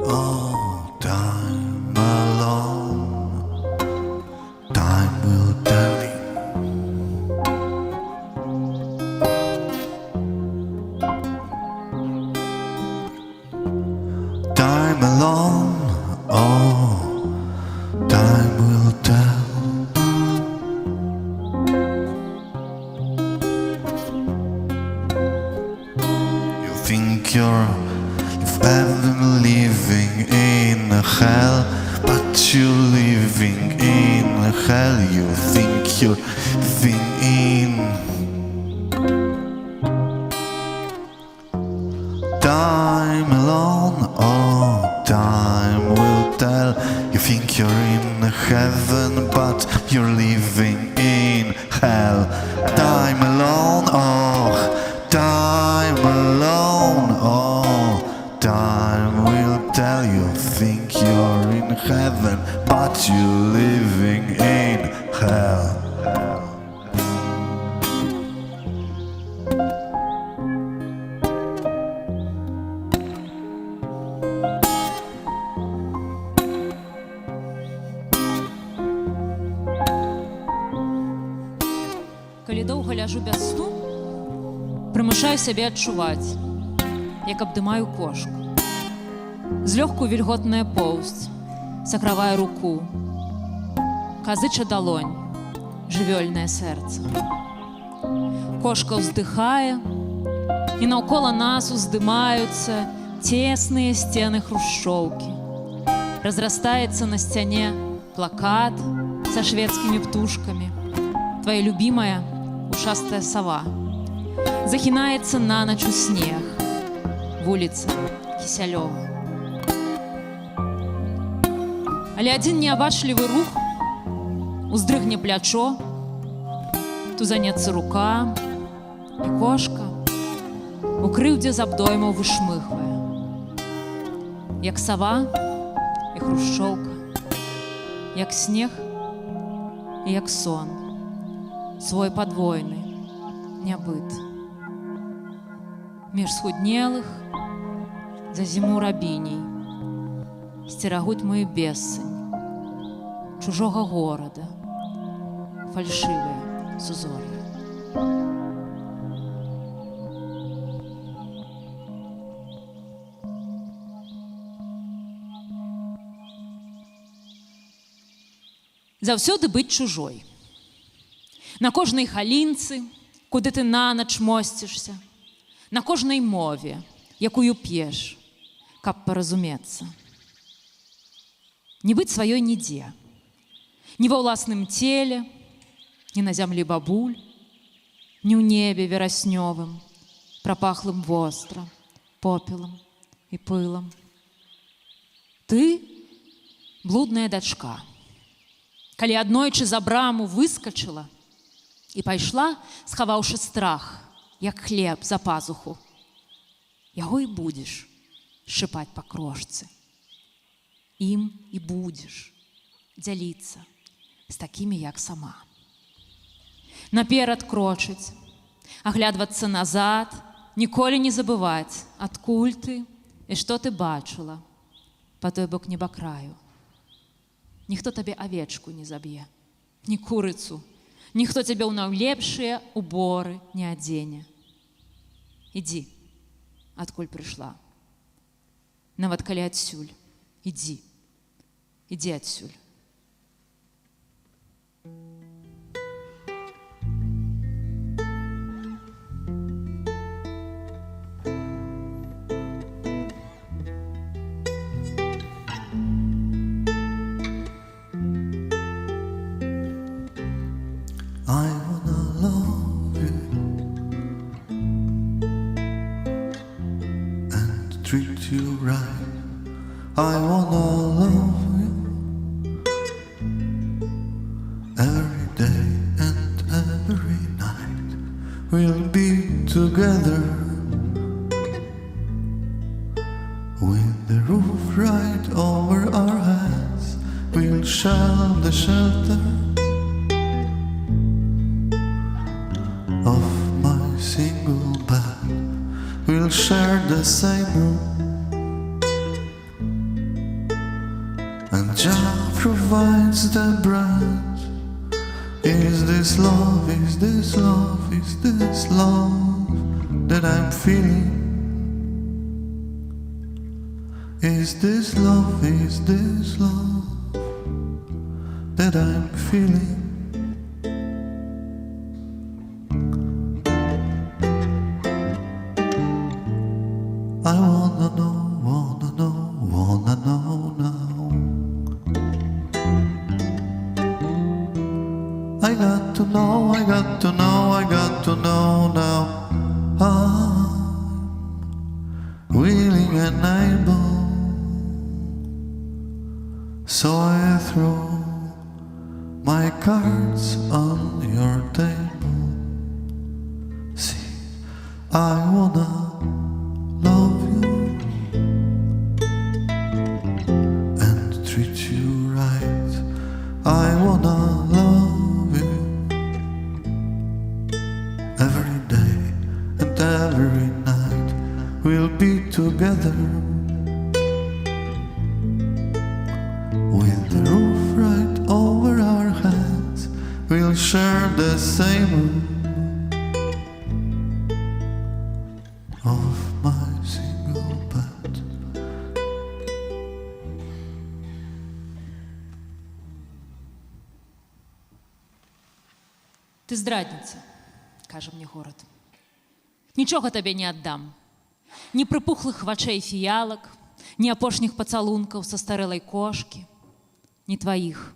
Oh, time alone, time will tell you. Time alone, oh, time will tell. You think you've ever been living in a hell, but you're living in a hell. You think you're living in. Time alone, oh, time will tell. You think you're in heaven, but you're living in hell. Time alone, oh, time alone, oh, time will tell. You think you're in heaven, but you're living in hell. Калі доўга ляжу без сну, прымушаю сябе адчуваць, як абдымаю кошку. Злёгку вільготная поўсць сагравае руку, казыча далонь, жывёльнае сэрца. Кошка ўздыхае, і наўкола нас уздымаюцца цесныя сцены хрушчоўкі. Разрастаецца на сцяне плакат са шведскімі птушкамі. Твоя любимая ушастая сова захінаецца на нач у снег. Вуліца Кісялёва. Але адзін неабачлівы рух уздрыгне плячо, тузанецца рука, і кошка у крыўдзе з абдоймаў вышмыхвае. Як сава і хрушчоўка, як снег і як сон. Свой падвойны, нябыт. Між схуднелых за зіму рабіней сцерагуць мою бессань чужога горада, фальшывыя сузор'я. Заўсёды быць чужой. На кожнай халінцы, куды ты нанач мосцішся, на кожнай мове, якую п'еш, каб паразумецца. Не быць сваёй нідзе, ні ва ўласным целе, ні на зямлі бабуль, ні ў небе вераснёвым, прапахлым востра, попелам і пылам. Ты блудная дачка, Калі аднойчы за браму выскачыла і пайшла, схаваўшы страх, як хлеб за пазуху, яго і будзеш шчыпаць па крошцы. Ім і будзеш дзяліцца з такімі, як сама. Наперад крочыць, аглядвацца назад, ніколі не забываць, адкуль ты і што ты бачыла па той бок небакраю. Ніхто табе авечку не заб'е, ні курыцу, ніхто цябе ў найлепшыя уборы не адзене. Ідзі, адкуль прыйшла. Нават калі адсюль, ідзі, ідзі адсюль. I wanna love you and treat you right. I wanna love you every day and every night. We'll be together with the roof right over our heads. We'll share the shelter of my single bed. We'll share the same room, and Jah provides the bread. Is this love, is this love, is this love that I'm feeling? Is this love, is this love that I'm feeling? I wanna know, wanna know, wanna know now. I got to know, I got to know, I got to know now. I'm willing and able, so I throw my cards on your table. See, I wanna love you and treat you right. I wanna love you every day and every night. We'll be together with the roof right over our heads. We'll share the same room of my single bed. Ты здрадніца, кажа мне горад. Нічога табе не аддам. Ні прыпухлых вачэй фіялак, ні апошніх пацалункаў са старэлай кошкі, ні тваіх,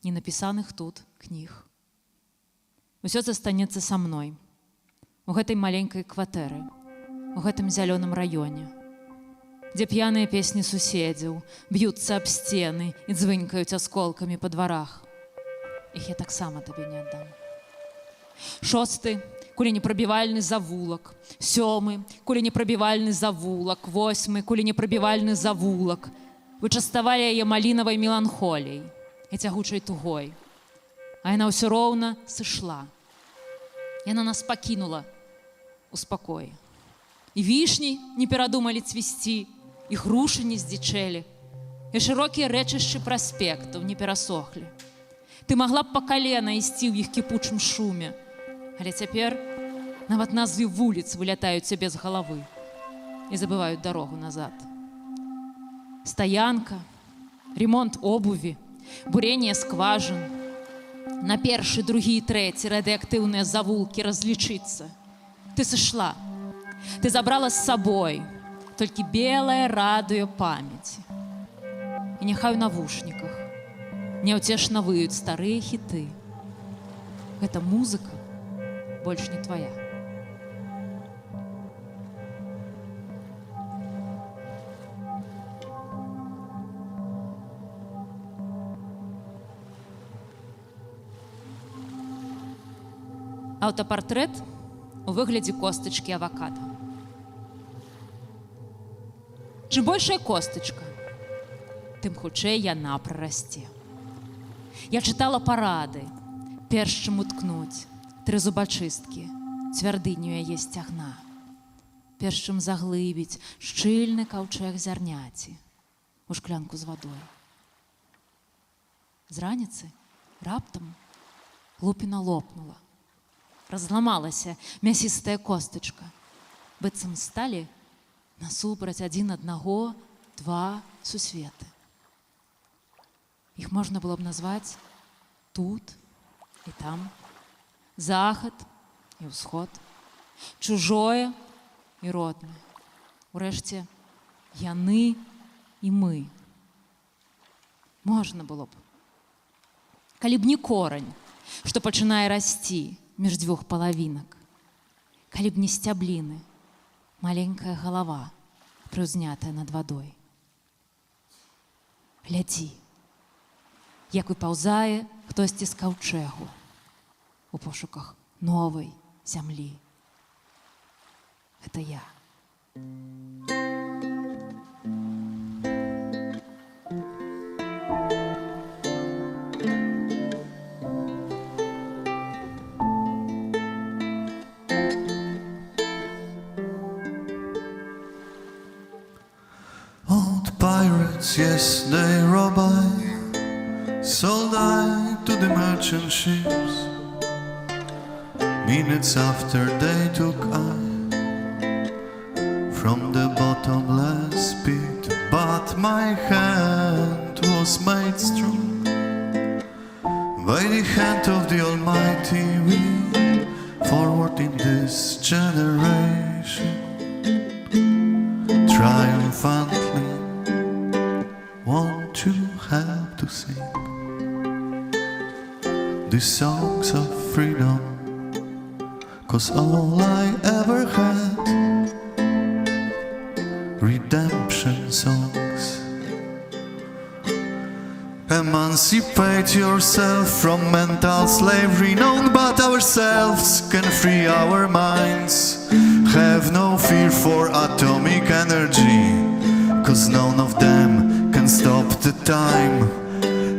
ні напісаных тут кніг. Усё застанецца са мной, у гэтай маленькай кватэры, у гэтым зялёным раёне, дзе п'яныя песні суседзяў б'юцца аб сцены і дзвынькаюць асколкамі па дварах. Іх я таксама табе не аддам. 6. куленепрабівальны завулак, 7. куленепрабівальны завулак, 8. куленепрабівальны завулак вычаставалі яе малінавай меланхоліяй і цягучай тугой. А яна ўсё роўна сышла. Яна нас пакінула у спакоі. І вішні не перадумалі цвісці, і грушы не здзічэлі, і шырокія рэчышчы праспектаў не перасохлі. Ты магла б па калена ісці ў іх кіпучым шуме, але цяпер нават назвы вуліц вылятаюць цябе з галавы і забываюць дарогу назад. Стаянка, ремонт обуві, буренне скважын, на 1., 2. і 3. радыактыўныя завулкі разлічыцца. Ты сышла, ты забрала з сабой толькі белае радыё памяці. І няхай у навушніках няўцешна выюць старыя хіты. Гэта музыка больш не твая. Аўтапартрэт у выглядзе костачкі авакадо. Чым большая костачка, тым хутчэй яна прарасце. Я чытала парады, перш чым уткнуць 3 зубачысткі, цвярдыню яе сцягна, перш чым заглыбіць шчыльны каўчэг зярняці у шклянку з вадой. З раніцы раптам лупіна лопнула. Разламалася мясістая костачка. Быццам сталі насупраць адзін аднаго 2 сусветы. Іх можна было б назваць тут і там, захад і ўсход, чужое і роднае. Урэшце, яны і мы. Можна было б. Калі б не корань, што пачынае расці між 2 палавінак, калі б не сцябліны, маленькая галава, прыўзнятая над вадой. Глядзі, як выпаўзае хтосьці з каўчэгу у пошуках новай зямлі. Гэта я. Old pirates, yes, they rob I, sold I to the merchant ships. Minutes after they took I from the bottomless pit, but my hand was made strong by the hand of the Almighty. We forward in this generation triumphantly want to have to sing these songs of freedom, 'cause all I ever had, redemption songs. Emancipate yourself from mental slavery. None but ourselves can free our minds. Have no fear for atomic energy, 'cause none of them can stop the time.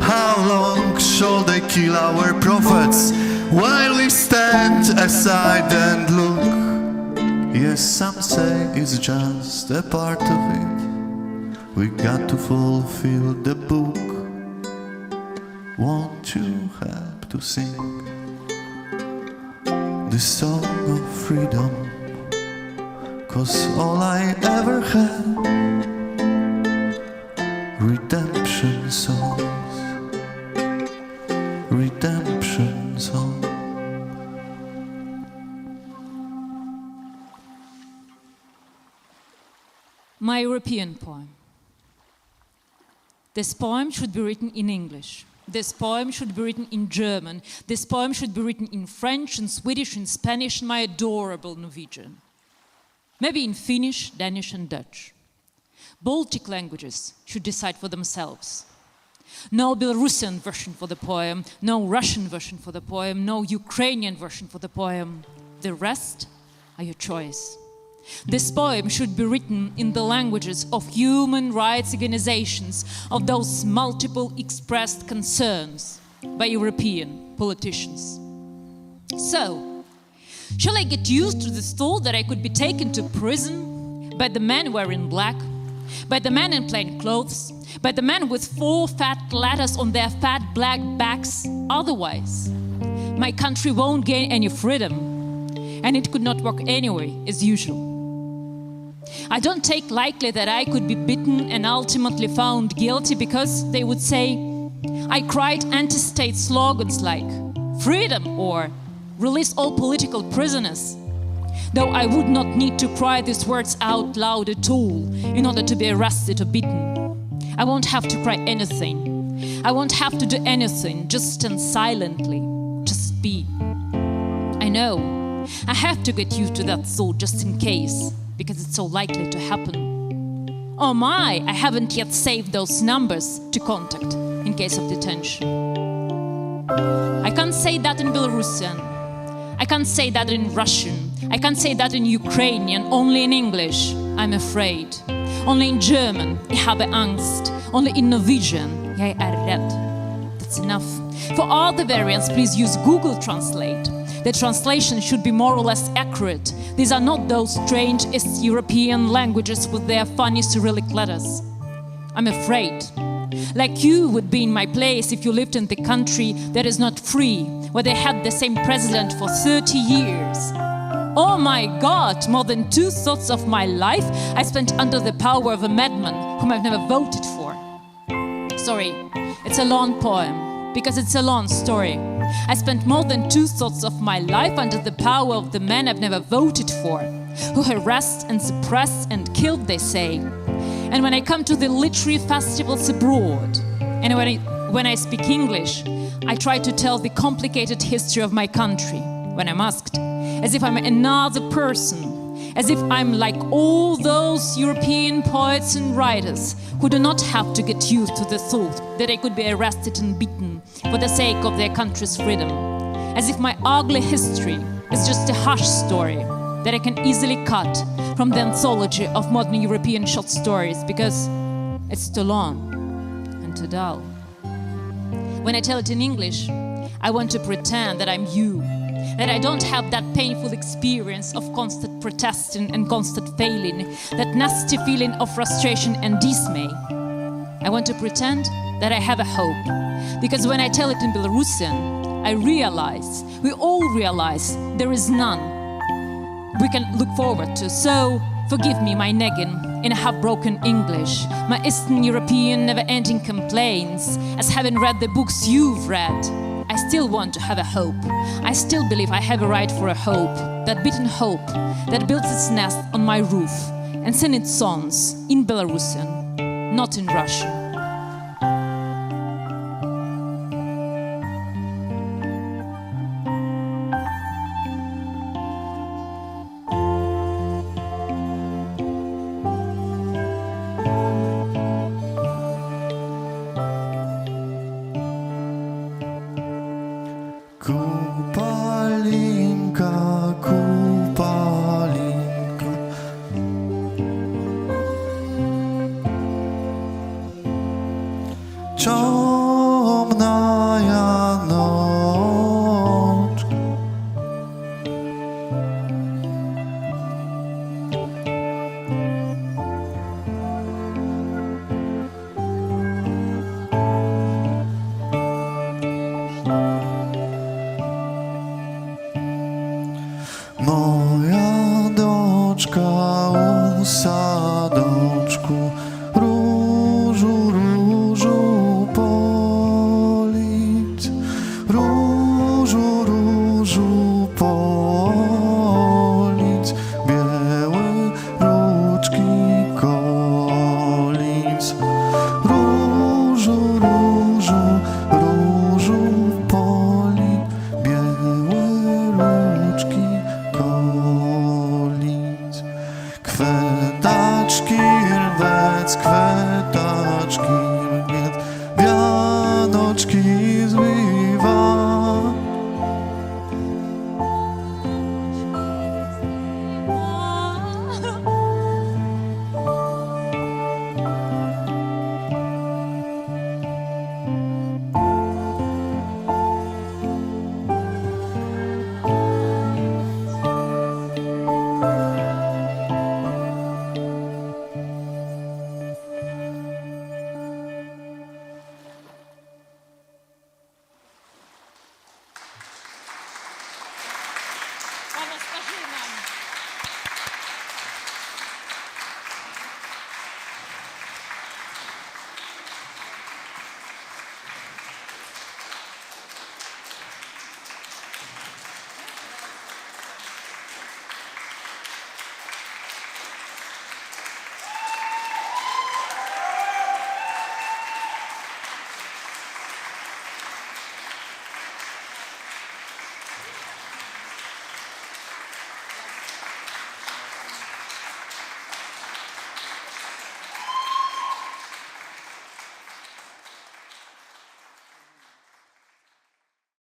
How long shall they kill our prophets while we stand aside and look? Yes, some say it's just a part of it. We got to fulfill the book. Won't you have to sing the song of freedom? 'Cause all I ever had, redemption songs, redemption songs. My European poem. This poem should be written in English. This poem should be written in German. This poem should be written in French, in Swedish, in Spanish, and my adorable Norwegian. Maybe in Finnish, Danish, and Dutch. Baltic languages should decide for themselves. No Belarusian version for the poem, no Russian version for the poem, no Ukrainian version for the poem. The rest are your choice. This poem should be written in the languages of human rights organizations, of those multiple expressed concerns by European politicians. So, shall I get used to the thought that I could be taken to prison by the men wearing black, by the men in plain clothes, by the men with 4 fat letters on their fat black backs? Otherwise, my country won't gain any freedom, and it could not work anyway, as usual. I don't take lightly that I could be beaten and ultimately found guilty, because they would say I cried anti-state slogans like freedom or release all political prisoners, though I would not need to cry these words out loud at all in order to be arrested or beaten. I won't have to cry anything. I won't have to do anything, just stand silently, just be. I know I have to get used to that thought just in case, because it's so likely to happen. Oh my, I haven't yet saved those numbers to contact in case of detention. I can't say that in Belarusian. I can't say that in Russian. I can't say that in Ukrainian, only in English. I'm afraid. Only in German. Ich habe Angst. Only in Norwegian. Jag är rädd. That's enough. For all the variants, please use Google Translate. The translation should be more or less accurate. These are not those strange East European languages with their funny Cyrillic letters. I'm afraid. Like you would be in my place if you lived in the country that is not free, where they had the same president for 30 years. Oh my God, more than 2/3 of my life I spent under the power of a madman whom I've never voted for. Sorry, it's a long poem, because it's a long story. I spent more than 2/3 of my life under the power of the man I've never voted for, who harassed and suppressed and killed, they say. And when I come to the literary festivals abroad, and when I speak English, I try to tell the complicated history of my country, when I'm asked, as if I'm another person, as if I'm like all those European poets and writers who do not have to get used to the thought that they could be arrested and beaten for the sake of their country's freedom. As if my ugly history is just a hush story that I can easily cut from the anthology of modern European short stories because it's too long and too dull. When I tell it in English, I want to pretend that I'm you, that I don't have that painful experience of constant protesting and constant failing, that nasty feeling of frustration and dismay. I want to pretend that I have a hope, because when I tell it in Belarusian, I realize, we all realize, there is none we can look forward to. So forgive me my nagging in a half-broken English, my Eastern European never-ending complaints, as having read the books you've read. I still want to have a hope. I still believe I have a right for a hope, that beaten hope that builds its nest on my roof and sings its songs in Belarusian, not in Russian. Купалинка, купалинка. Чорна